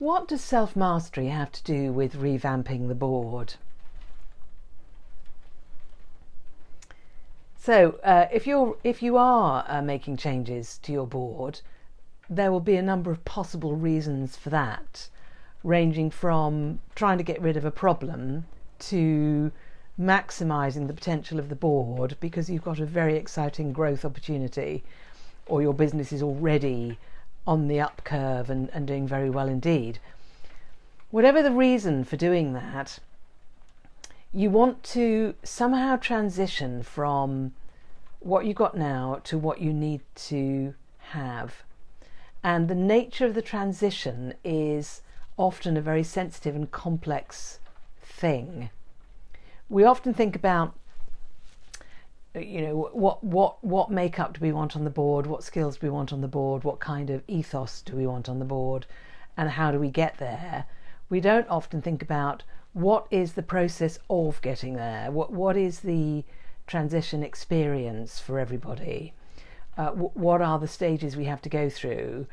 What does self-mastery have to do with revamping the board? So if you are making changes to your board, there will be a number of possible reasons for that, ranging from trying to get rid of a problem to maximising the potential of the board because you've got a very exciting growth opportunity, or your business is already on the up curve and doing very well indeed. Whatever the reason for doing that, you want to somehow transition from what you've got now to what you need to have. And the nature of the transition is often a very sensitive and complex thing. We often think about, what makeup do we want on the board, what skills do we want on the board, what kind of ethos do we want on the board, and how do we get there. We don't often think about what is the process of getting there, what is the transition experience for everybody, what are the stages we have to go through,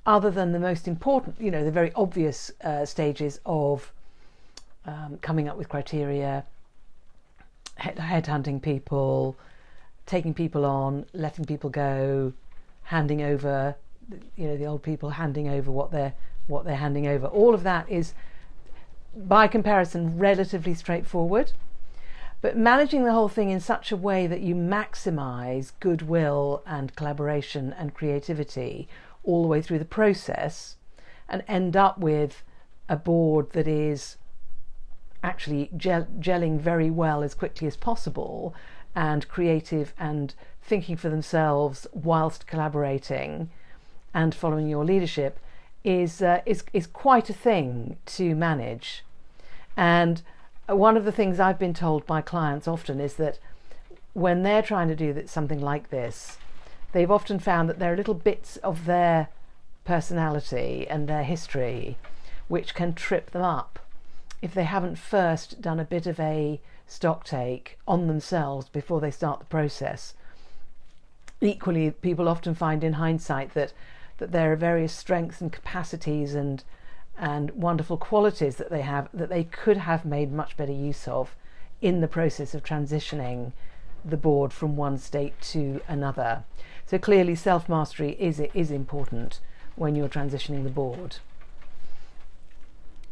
other than the most important, the very obvious stages of coming up with criteria, headhunting people, taking people on, letting people go, handing over, the old people handing over what they're handing over. All of that is, by comparison, relatively straightforward. But managing the whole thing in such a way that you maximise goodwill and collaboration and creativity all the way through the process and end up with a board that is actually gelling very well as quickly as possible and creative and thinking for themselves whilst collaborating and following your leadership is quite a thing to manage. And one of the things I've been told by clients often is that when they're trying to do something like this, they've often found that there are little bits of their personality and their history which can trip them up if they haven't first done a bit of a stock take on themselves before they start the process. Equally, people often find in hindsight that there are various strengths and capacities and wonderful qualities that they have that they could have made much better use of in the process of transitioning the board from one state to another. So clearly self-mastery is important when you're transitioning the board.